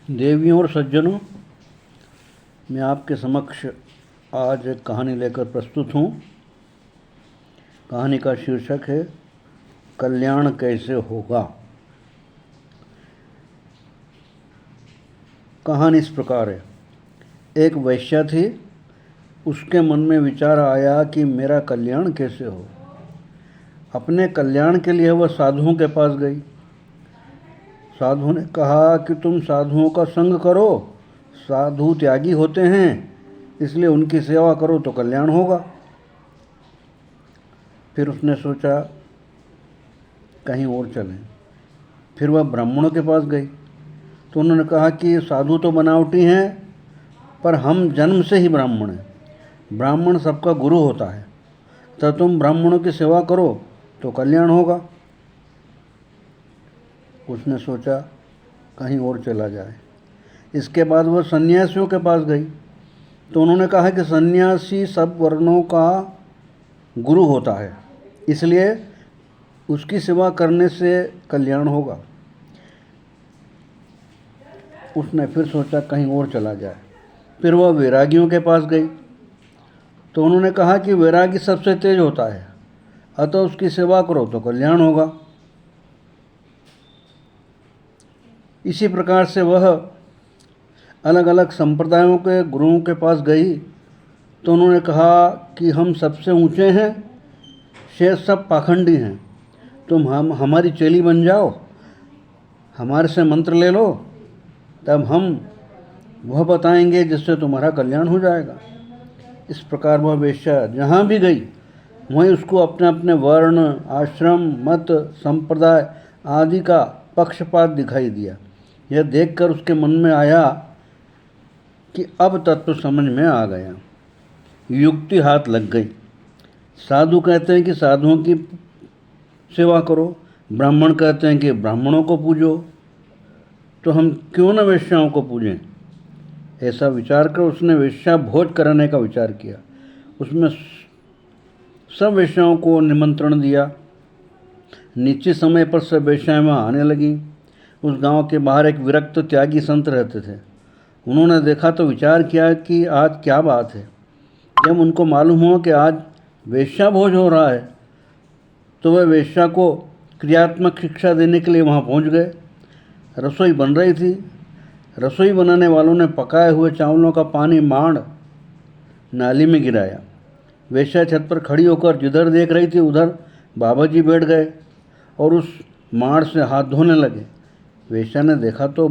देवियों और सज्जनों, मैं आपके समक्ष आज एक कहानी लेकर प्रस्तुत हूँ। कहानी का शीर्षक है कल्याण कैसे होगा। कहानी इस प्रकार है। एक वैश्या थी। उसके मन में विचार आया कि मेरा कल्याण कैसे हो। अपने कल्याण के लिए वह साधुओं के पास गई। साधु ने कहा कि तुम साधुओं का संग करो, साधु त्यागी होते हैं, इसलिए उनकी सेवा करो तो कल्याण होगा। फिर उसने सोचा कहीं और चलें। फिर वह ब्राह्मणों के पास गई तो उन्होंने कहा कि साधु तो बनावटी हैं, पर हम जन्म से ही ब्राह्मण हैं। ब्राह्मण सबका गुरु होता है, तो तुम ब्राह्मणों की सेवा करो तो कल्याण होगा। उसने सोचा कहीं और चला जाए। इसके बाद वह सन्यासियों के पास गई तो उन्होंने कहा कि सन्यासी सब वर्णों का गुरु होता है, इसलिए उसकी सेवा करने से कल्याण होगा। उसने फिर सोचा कहीं और चला जाए। फिर वह वैरागियों के पास गई तो उन्होंने कहा कि वैरागी सबसे तेज होता है, अतः उसकी सेवा करो तो कल्याण होगा। इसी प्रकार से वह अलग अलग संप्रदायों के गुरुओं के पास गई तो उन्होंने कहा कि हम सबसे ऊंचे हैं, शेष सब पाखंडी हैं। तुम हमारी चेली बन जाओ, हमारे से मंत्र ले लो, तब हम वह बताएंगे जिससे तुम्हारा कल्याण हो जाएगा। इस प्रकार वह वेश्या जहाँ भी गई वहीं उसको अपने अपने वर्ण, आश्रम, मत, संप्रदाय आदि का पक्षपात दिखाई दिया। यह देखकर उसके मन में आया कि अब तत्व समझ में आ गया। युक्ति हाथ लग गई। साधु कहते हैं कि साधुओं की सेवा करो, ब्राह्मण कहते हैं कि ब्राह्मणों को पूजो, तो हम क्यों न वेश्याओं को पूजें। ऐसा विचार कर उसने वेश्या भोज कराने का विचार किया। उसमें सब वेश्याओं को निमंत्रण दिया। निश्चित समय पर सब वेश्याएं वहाँ आने लगीं। उस गांव के बाहर एक विरक्त त्यागी संत रहते थे। उन्होंने देखा तो विचार किया कि आज क्या बात है। जब उनको मालूम हुआ कि आज वेश्या भोज हो रहा है तो वे वेश्या को क्रियात्मक शिक्षा देने के लिए वहाँ पहुँच गए। रसोई बन रही थी। रसोई बनाने वालों ने पकाए हुए चावलों का पानी मांड नाली में गिराया। वेश्या छत पर खड़ी होकर जिधर देख रही थी उधर बाबा जी बैठ गए और उस मांड से हाथ धोने लगे। वेश्या ने देखा तो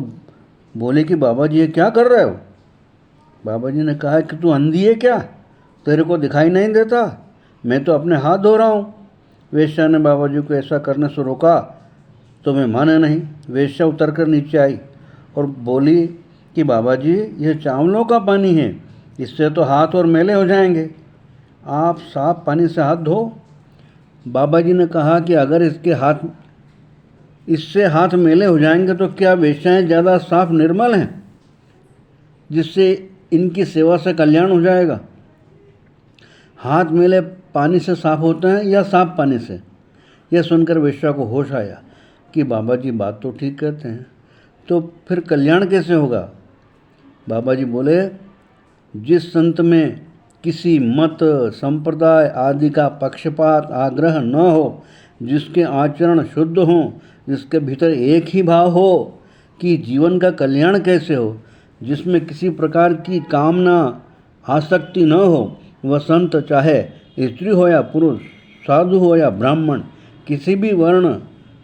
बोले कि बाबा जी ये क्या कर रहे हो। बाबा जी ने कहा कि तू अंधी है क्या, तेरे को दिखाई नहीं देता, मैं तो अपने हाथ धो रहा हूँ। वेश्या ने बाबा जी को ऐसा करने से रोका तो वे माने नहीं। वेश्या उतर कर नीचे आई और बोली कि बाबा जी यह चावलों का पानी है, इससे तो हाथ और मैले हो जाएंगे, आप साफ पानी से हाथ धो। बाबा जी ने कहा कि अगर इससे हाथ मैले हो जाएंगे तो क्या वेश्याएं ज़्यादा साफ निर्मल हैं जिससे इनकी सेवा से कल्याण हो जाएगा। हाथ मैले पानी से साफ होते हैं या साफ पानी से। यह सुनकर वेश्या को होश आया कि बाबा जी बात तो ठीक कहते हैं, तो फिर कल्याण कैसे होगा। बाबा जी बोले जिस संत में किसी मत, संप्रदाय आदि का पक्षपात, आग्रह न हो, जिसके आचरण शुद्ध हों, जिसके भीतर एक ही भाव हो कि जीवन का कल्याण कैसे हो, जिसमें किसी प्रकार की कामना, आसक्ति न हो, वह संत चाहे स्त्री हो या पुरुष, साधु हो या ब्राह्मण, किसी भी वर्ण,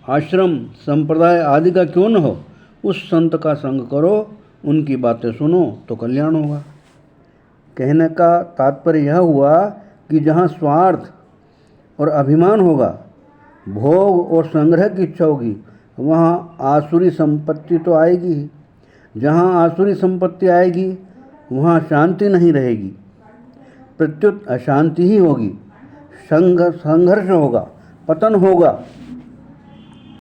आश्रम, संप्रदाय आदि का क्यों न हो, उस संत का संग करो, उनकी बातें सुनो तो कल्याण होगा। कहने का तात्पर्य यह हुआ कि जहाँ स्वार्थ और अभिमान होगा, भोग और संग्रह की इच्छा होगी, वहाँ आसुरी संपत्ति तो आएगी ही। जहाँ आसुरी संपत्ति आएगी वहाँ शांति नहीं रहेगी, प्रत्युत अशांति ही होगी। संघर्ष होगा, पतन होगा।